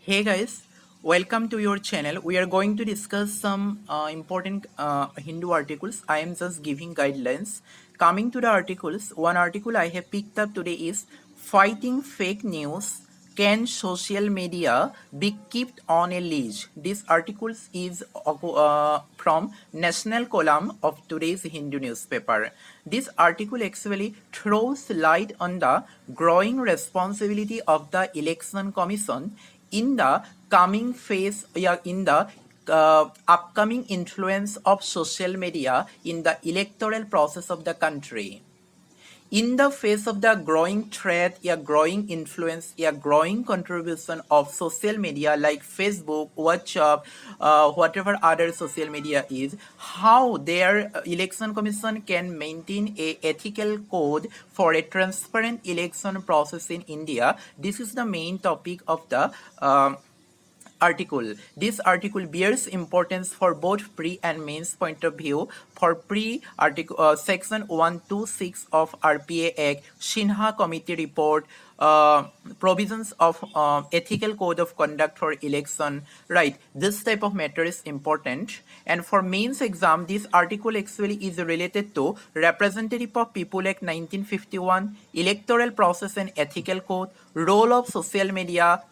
Hey guys, welcome to your channel. We are going to discuss some important Hindu articles. I am just giving guidelines. Coming to the articles, one article I have picked up today is Fighting Fake News. Can social media be kept on a leash? This article is from national column of today's Hindu newspaper. This article actually throws light on the growing responsibility of the election commission in the coming phase, in the upcoming influence of social media in the electoral process of the country. In the face of the growing threat, a growing influence, a growing contribution of social media like Facebook, WhatsApp, whatever other social media is, how their election commission can maintain a ethical code for a transparent election process in India. This is the main topic of the article. This article bears importance for both pre and mains point of view. For pre article section 126 of RPA Act, Sinha Committee report, provisions of ethical code of conduct for election, right? This type of matter is important. And for mains exam, this article actually is related to Representative of People Act 1951, electoral process and ethical code, role of social media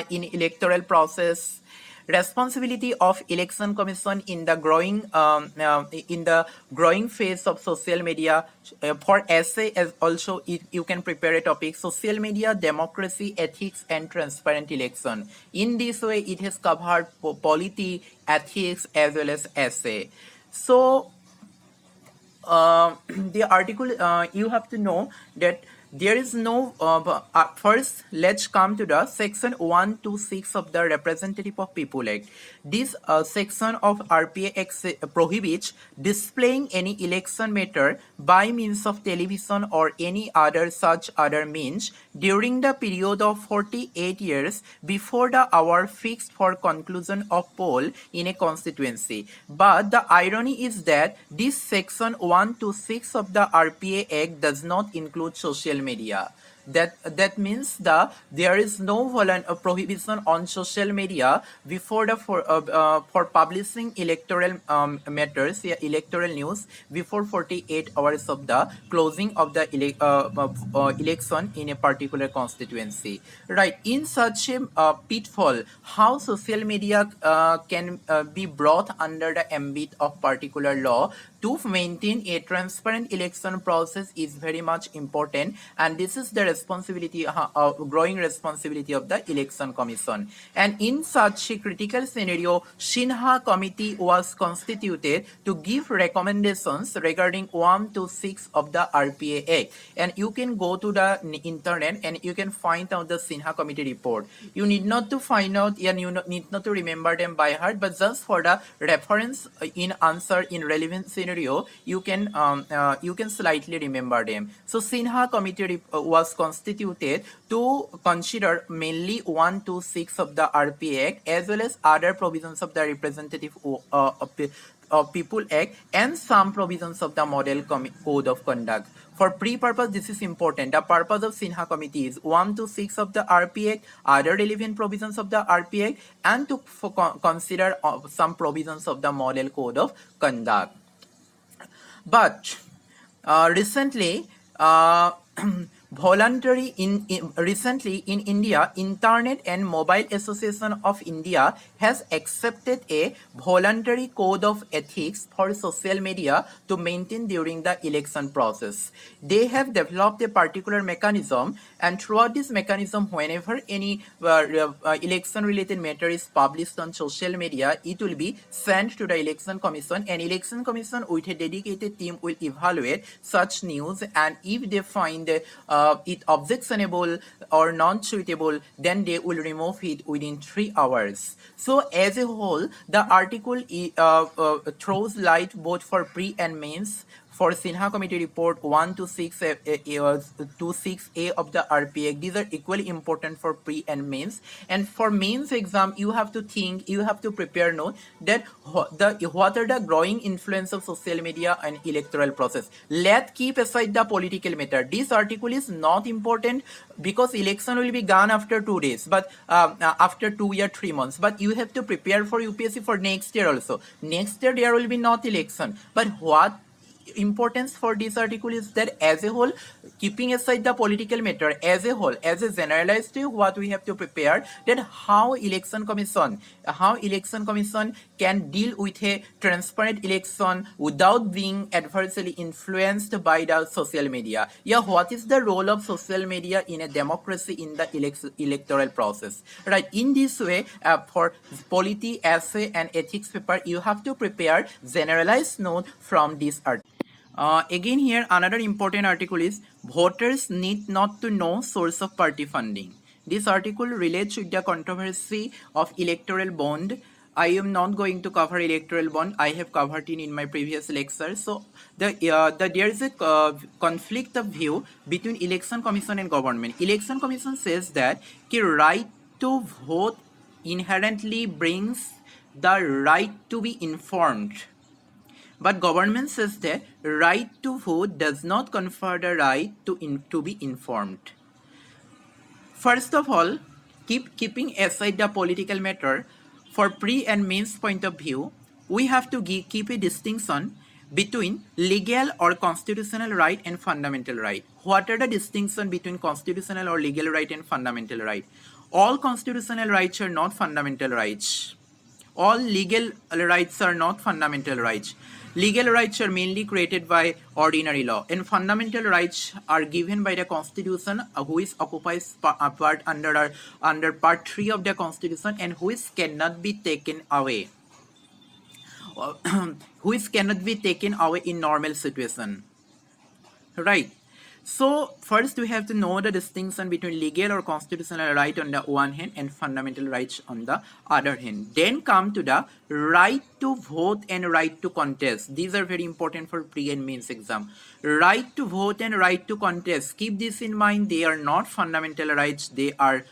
in electoral process, responsibility of election commission in the growing phase of social media. For essay as also you can prepare a topic, social media, democracy, ethics and transparent election. In this way it has covered polity, ethics as well as essay. So the article, you have to know that there is no first let's come to the section 126 of the Representative of People Act. This section of RPA Act prohibits displaying any election matter by means of television or any other such other means during the period of 48 years before the hour fixed for conclusion of poll in a constituency. But the irony is that this section 126 of the RPA Act does not include social media. That means there is no prohibition on social media before the for publishing electoral matters, yeah, electoral news before 48 hours of the closing of the election in a particular constituency, right? In such a pitfall, how social media can be brought under the ambit of particular law to maintain a transparent election process is very much important, and this is the responsibility, growing responsibility of the election commission. And in such a critical scenario, Sinha committee was constituted to give recommendations regarding 1 to 6 of the RPA Act, and you can go to the internet and you can find out the Sinha committee report. You need not to find out and you need not to remember them by heart, but just for the reference in answer in relevant scenario, you can slightly remember them. So Sinha committee was constituted to consider mainly 1 to 6 of the RPA Act as well as other provisions of the Representative of People Act and some provisions of the Model Code of Conduct. For pre-purpose, this is important. The purpose of Sinha committee is 1 to 6 of the RPA Act, other relevant provisions of the RPA Act, and to consider some provisions of the Model Code of Conduct. But recently, recently in India, Internet and Mobile Association of India has accepted a voluntary code of ethics for social media to maintain during the election process. They have developed a particular mechanism, and throughout this mechanism, whenever any election related matter is published on social media, it will be sent to the election commission, and election commission with a dedicated team will evaluate such news, and if they find it objectionable or non-suitable, then they will remove it within 3 hours. So as a whole, the article throws light both for pre and mains for Sinha Committee Report 1 to 6, to 6A of the RPA. These are equally important for pre and mains. And for mains exam, you have to think, you have to prepare note that what are the growing influence of social media and electoral process. Let's keep aside the political matter. This article is not important because election will be gone after 2 days, but after 2 or 3 months. But you have to prepare for UPSC for next year also. Next year there will be not election. But what importance for this article is that as a whole, keeping aside the political matter, as a whole, as a generalized way, what we have to prepare, that how election commission can deal with a transparent election without being adversely influenced by the social media. Yeah, what is the role of social media in a democracy in the electoral process, right? In this way, for polity, essay and ethics paper, you have to prepare generalized note from this article. Again here, another important article is voters need not to know source of party funding. This article relates with the controversy of electoral bond. I am not going to cover electoral bond. I have covered it in my previous lecture. So there is a conflict of view between election commission and government. Election commission says that the right to vote inherently brings the right to be informed. But government says that right to vote does not confer the right to be informed. First of all, keeping aside the political matter, for pre and mains point of view, we have to keep a distinction between legal or constitutional right and fundamental right. What are the distinction between constitutional or legal right and fundamental right? All constitutional rights are not fundamental rights. All legal rights are not fundamental rights. Legal rights are mainly created by ordinary law, and fundamental rights are given by the Constitution, which occupies part under Part 3 of the Constitution, and which cannot be taken away. Which cannot be taken away in normal situation. Right. So first we have to know the distinction between legal or constitutional right on the one hand and fundamental rights on the other hand. Then come to the right to vote and right to contest. These are very important for pre and mains exam. Right to vote and right to contest. Keep this in mind. They are not fundamental rights. They are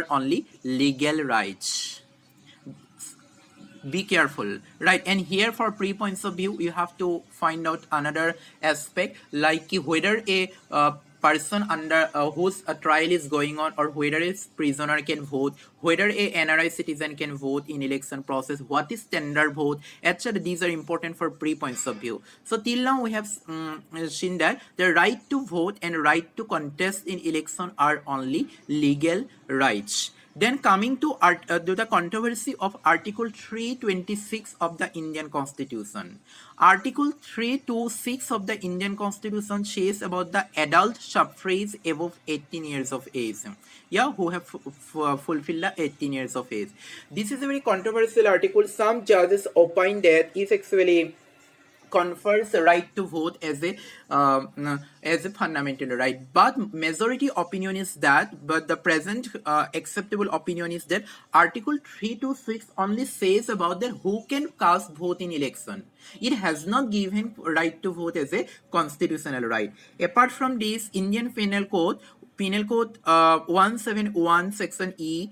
only legal rights. Be careful, right? And here for pre points of view, you have to find out another aspect, like whether a person under whose trial is going on, or whether a prisoner can vote, whether a NRI citizen can vote in election process, what is tender vote, etc. These are important for pre points of view. So till now we have seen that the right to vote and right to contest in election are only legal rights. Then coming to the controversy of Article 326 of the Indian Constitution. Article 326 of the Indian Constitution says about the adult suffrage above 18 years of age. Yeah, who have fulfilled the 18 years of age. This is a very controversial article. Some judges opine that if actually confers the right to vote as a fundamental right, but majority opinion is that, but the present acceptable opinion is that Article 326 only says about that who can cast vote in election. It has not given right to vote as a constitutional right. Apart from this, Indian Penal Code 171 section E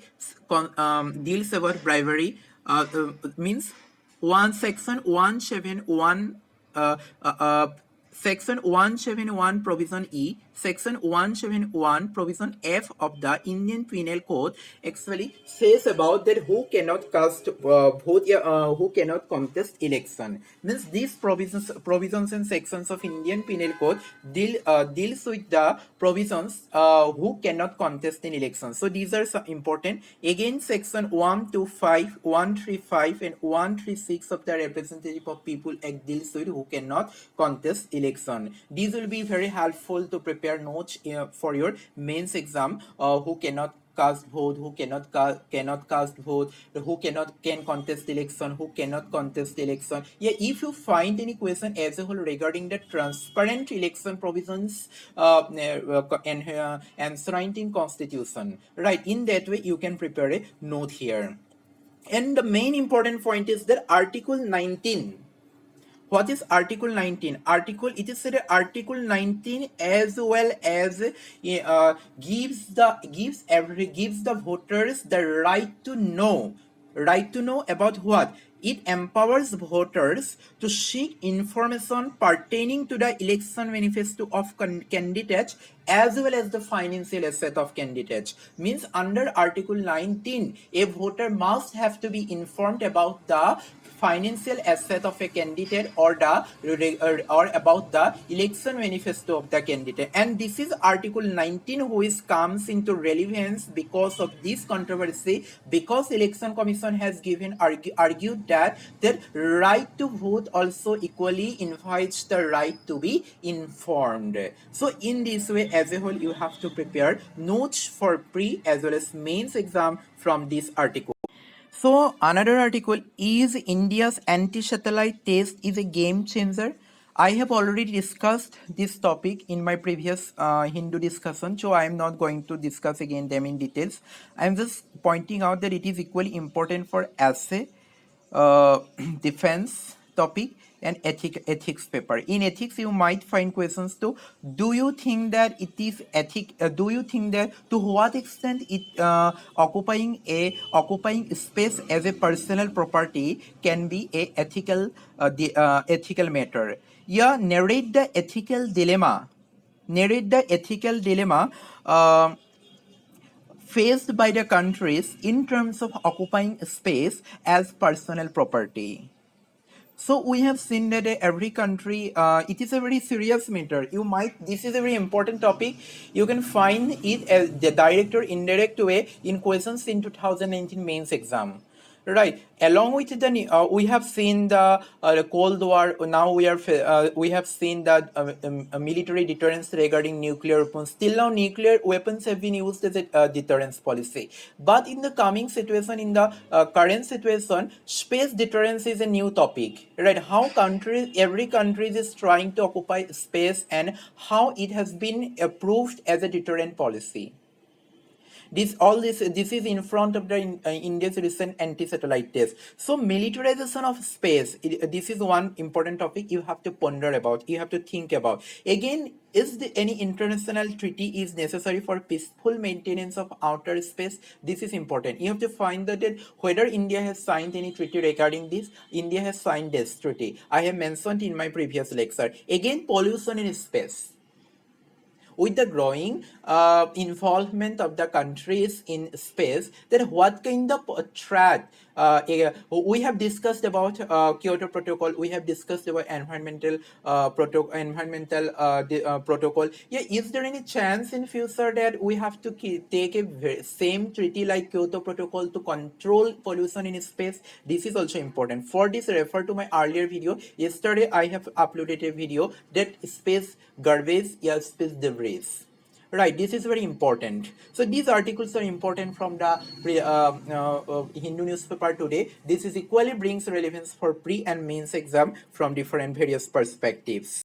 deals about bribery, means section 171 Section 171 Provision E, Section 171 Provision F of the Indian Penal Code actually says about that who cannot cast vote, who cannot contest election. Means these provisions and sections of Indian Penal Code deals with the provisions who cannot contest in election. So these are some important. Again, Section 125, 135 and 136 of the Representative of People Act deals with who cannot contest election. These will be very helpful to prepare notes for your mains exam. Who cannot cast vote, who cannot cast vote, who can contest election, who cannot contest election. Yeah, if you find any question as a whole regarding the transparent election provisions enshrined in Constitution, right? In that way, you can prepare a note here. And the main important point is that Article 19 What is Article 19? It is said that Article 19 as well as gives the voters the right to know about what? It empowers voters to seek information pertaining to the election manifesto of candidates as well as the financial asset of candidates. Means under Article 19, a voter must have to be informed about the financial asset of a candidate or about the election manifesto of the candidate. And this is Article 19 which comes into relevance because of this controversy, because Election Commission has argued that the right to vote also equally invites the right to be informed. So in this way, as a whole, you have to prepare notes for pre as well as mains exam from this article. So another article is India's anti-satellite test is a game changer. I have already discussed this topic in my previous Hindu discussion, so I am not going to discuss again them in details. I am just pointing out that it is equally important for essay, defense topic, and ethics paper. In ethics, you might find questions to: do you think that it is ethic? Do you think that to what extent it occupying space as a personal property can be a ethical matter? Yeah, narrate the ethical dilemma. Narrate the ethical dilemma. Faced by the countries in terms of occupying space as personal property. So we have seen that every country, it is a very serious matter. This is a very important topic. You can find it as the direct or indirect way in questions in 2019 mains exam. Right. Along with we have seen the Cold War. Now we have seen that military deterrence regarding nuclear weapons. Till now, nuclear weapons have been used as a deterrence policy. But in the coming situation, in the current situation, space deterrence is a new topic. Right. How every country is trying to occupy space and how it has been approved as a deterrent policy. This is in front of the India's recent anti-satellite test. So militarization of space, this is one important topic you have to ponder about, you have to think about. Again, any international treaty is necessary for peaceful maintenance of outer space? This is important. You have to find that whether India has signed any treaty regarding this. India has signed this treaty. I have mentioned in my previous lecture. Again, pollution in space. With the growing involvement of the countries in space, then what kind of threat we have discussed about Kyoto Protocol, we have discussed about environmental protocol. Yeah, is there any chance in future that we have to take a same treaty like Kyoto Protocol to control pollution in space? This is also important. For this, refer to my earlier video. Yesterday, I have uploaded a video that space garbage, yeah, space debris. Right, this is very important. So these articles are important from the Hindu newspaper today. This is equally brings relevance for pre and mains exam from different various perspectives.